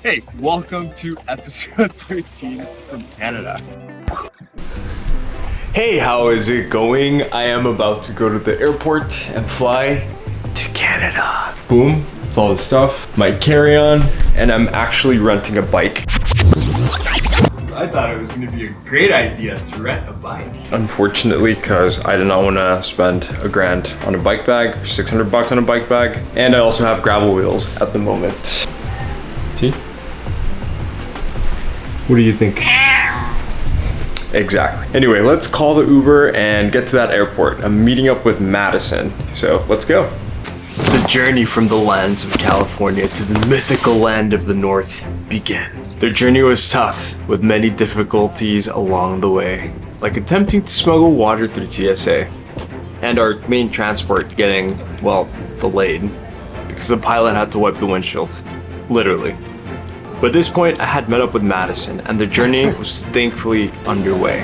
Hey, welcome to episode 13 from Canada. Hey, how is it going? I am about to go to the airport and fly to Canada. Boom, that's all the stuff. My carry-on, and I'm actually renting a bike. So I thought it was gonna be a great idea to rent a bike. Unfortunately, because I did not want to spend $1,000 on a bike bag, or $600 on a bike bag, and I also have gravel wheels at the moment. See? What do you think? Exactly. Anyway, let's call the Uber and get to that airport. I'm meeting up with Madison, so let's go. The journey from the lands of California to the mythical land of the North began. Their journey was tough, with many difficulties along the way, like attempting to smuggle water through TSA, and our main transport getting, well, delayed, because the pilot had to wipe the windshield. Literally. But at this point, I had met up with Madison, and the journey was thankfully underway.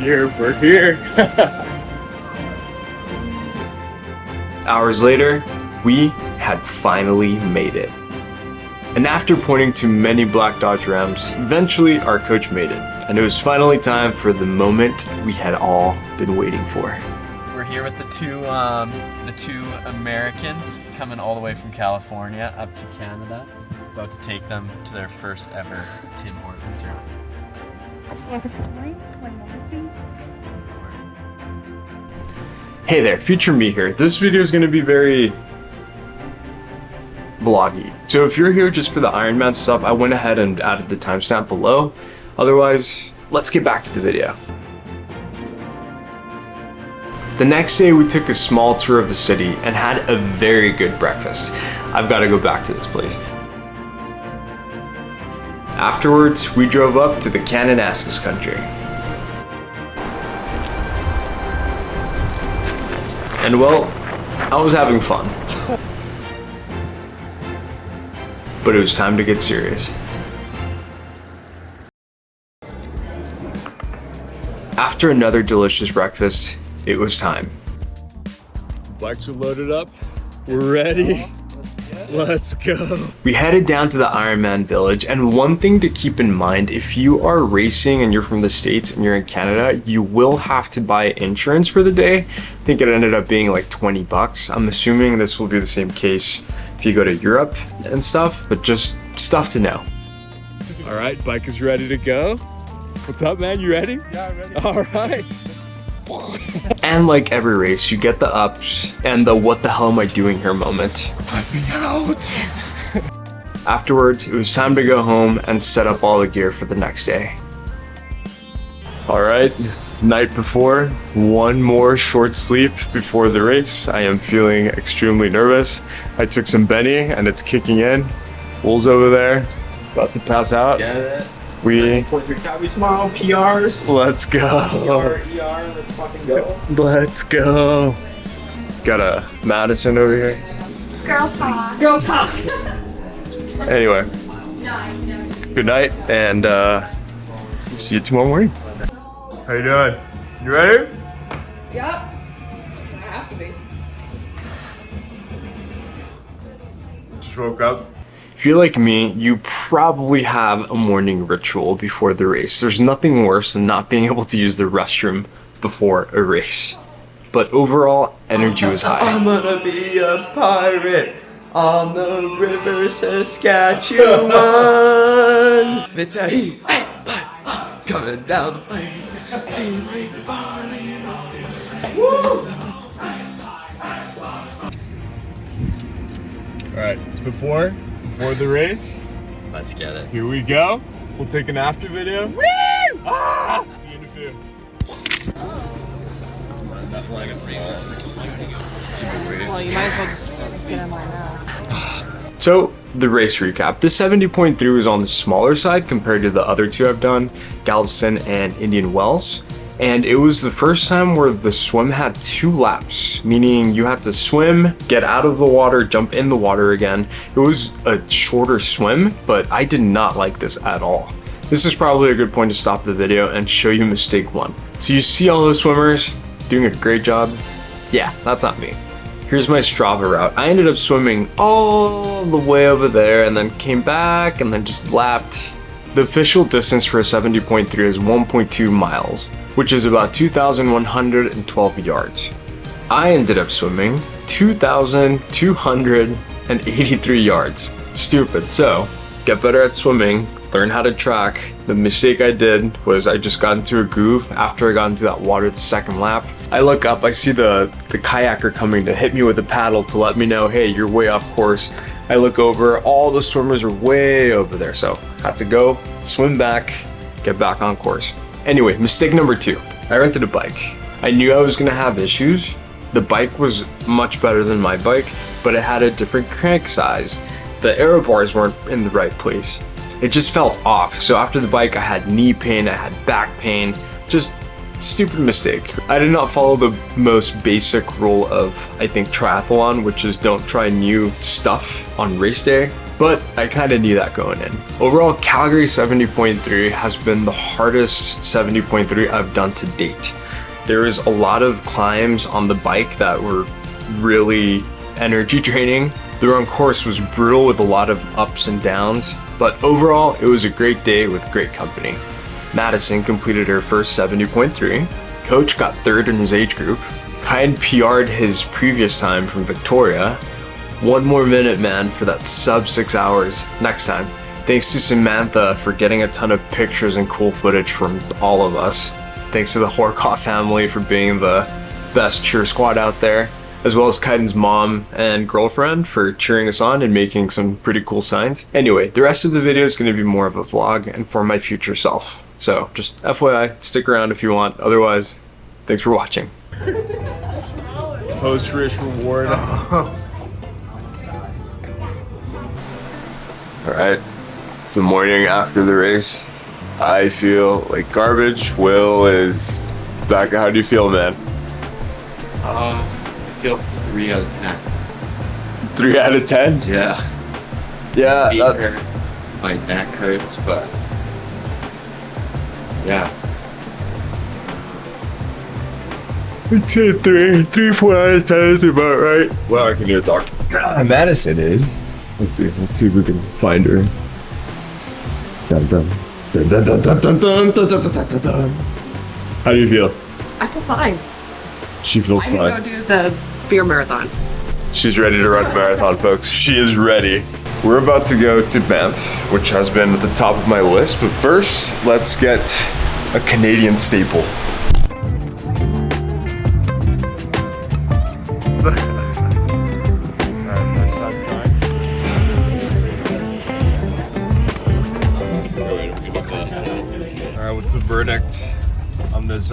We're here. Hours later, we had finally made it. And after pointing to many black Dodge Rams, eventually our coach made it. And it was finally time for the moment we had all been waiting for. We're here with the two Americans coming all the way from California up to Canada. About to take them to their first ever Tim Hortons here. Hey there, future me here. This video is going to be very vloggy. So if you're here just for the Ironman stuff, I went ahead and added the timestamp below. Otherwise, let's get back to the video. The next day, we took a small tour of the city and had a very good breakfast. I've got to go back to this place. Afterwards, we drove up to the Kananaskis country. And well, I was having fun. But it was time to get serious. After another delicious breakfast, it was time. Bikes are loaded up. We're ready. Let's go. We headed down to the Ironman village, and one thing to keep in mind, if you are racing and you're from the States and you're in Canada, you will have to buy insurance for the day. I think it ended up being like $20. I'm assuming this will be the same case if you go to Europe and stuff, but just stuff to know. All right, bike is ready to go. What's up, man? You ready? Yeah, I'm ready. All right. And like every race, you get the ups and the what the hell am I doing here moment. Let me out. Afterwards, it was time to go home and set up all the gear for the next day. All right, night before, one more short sleep before the race. I am feeling extremely nervous. I took some Benny and it's kicking in. Wol's over there, about to pass out. Get it? We, Calgary tomorrow, PRs. let's go. ER, let's fucking go. Let's go. Got a Madison over here. Girl talk. Girl talk. Anyway, good night and see you tomorrow morning. How you doing? You ready? Yep. I have to be. Just woke up. If you're like me, you probably have a morning ritual before the race. There's nothing worse than not being able to use the restroom before a race. But overall, energy was high. I'm gonna be a pirate on the river Saskatchewan. It's a heat, coming down the flame. All right, it's before the race. Let's get it. Here we go. We'll take an after video. Woo! Ah! See you in a few. Well, you might as well just get in line now. So, the race recap. The 70.3 was on the smaller side compared to the other two I've done, Galveston and Indian Wells. And it was the first time where the swim had 2 laps, meaning you had to swim, get out of the water, jump in the water again. It was a shorter swim, but I did not like this at all. This is probably a good point to stop the video and show you mistake 1. So you see all those swimmers? doing a great job? Yeah, that's not me. Here's my Strava route. I ended up swimming all the way over there and then came back and then just lapped. The official distance for a 70.3 is 1.2 miles, which is about 2,112 yards. I ended up swimming 2,283 yards. Stupid. So, get better at swimming, learn how to track. The mistake I did was I just got into a groove after I got into that water the second lap. I look up, I see the kayaker coming to hit me with a paddle to let me know, hey, you're way off course. I look over, all the swimmers are way over there, so I have to go, swim back, get back on course. Anyway, mistake number 2. I rented a bike. I knew I was gonna have issues. The bike was much better than my bike, but it had a different crank size. The aero bars weren't in the right place. It just felt off. So after the bike, I had knee pain, I had back pain, just stupid mistake. I did not follow the most basic rule of, I think, triathlon, which is don't try new stuff on race day, but I kind of knew that going in. Overall, Calgary 70.3 has been the hardest 70.3 I've done to date. There is a lot of climbs on the bike that were really energy draining. The run course was brutal with a lot of ups and downs, but overall, it was a great day with great company. Madison completed her first 70.3. Coach got 3rd in his age group. Kyan PR'd his previous time from Victoria. 1 more minute, man, for that sub 6 hours next time. Thanks to Samantha for getting a ton of pictures and cool footage from all of us. Thanks to the Horkoff family for being the best cheer squad out there, as well as Kaiden's mom and girlfriend for cheering us on and making some pretty cool signs. Anyway, the rest of the video is going to be more of a vlog and for my future self. So just FYI, stick around if you want. Otherwise, thanks for watching. Post-race reward. Alright, it's the morning after the race. I feel like garbage. Will is back. How do you feel, man? I feel 3 out of 10. 3 out of 10? Yeah. Yeah, Feet that's... hurt. My neck hurts, but yeah. I'd say 4 out of 10 is about right. Well, I can do it, Doc. Madison is. Let's see if we can find her. Dun dun. Dun dun dun dun dun dun dun dun dun dun dun. How do you feel? I feel fine. She feels I can fine. go do the beer marathon. She's ready to run a marathon, folks. She is ready. We're about to go to Banff, which has been at the top of my list. But first, let's get a Canadian staple. First time trying. Alright, what's the verdict on this?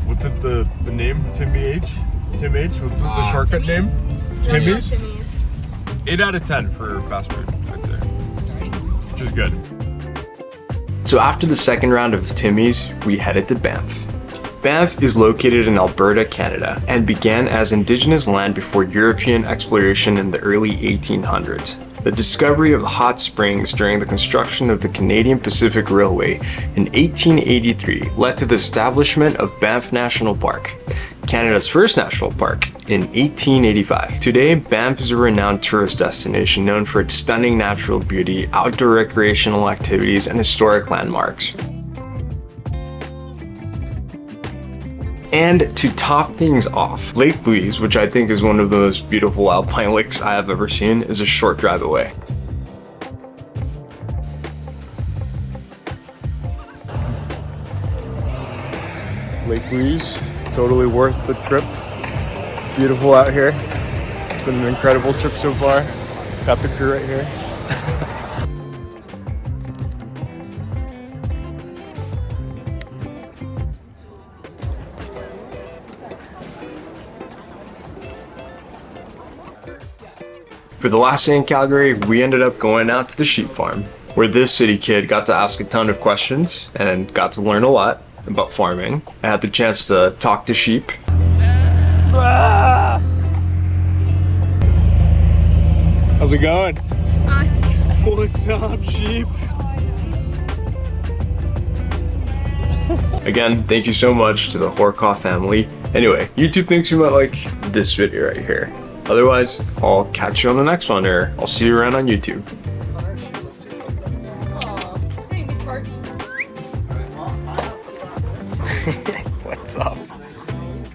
What's it the name? Timmy H? Tim H? What's the shortcut name? Timmy's? 8 out of 10 for fast food, I'd say. Which is good. So after the second round of Timmy's, we headed to Banff. Banff is located in Alberta, Canada, and began as Indigenous land before European exploration in the early 1800s. The discovery of the hot springs during the construction of the Canadian Pacific Railway in 1883 led to the establishment of Banff National Park, Canada's first national park, in 1885. Today, Banff is a renowned tourist destination known for its stunning natural beauty, outdoor recreational activities, and historic landmarks. And to top things off, Lake Louise, which I think is one of the most beautiful alpine lakes I have ever seen, is a short drive away. Lake Louise, totally worth the trip. Beautiful out here. It's been an incredible trip so far. Got the crew right here. For the last day in Calgary, we ended up going out to the sheep farm, where this city kid got to ask a ton of questions and got to learn a lot about farming. I had the chance to talk to sheep. How's it going? What's up, sheep? Again, thank you so much to the Horkoff family Anyway, YouTube thinks you might like this video right here. Otherwise, I'll catch you on the next one, or I'll see you around on YouTube. Aw, hey, Miss Margie.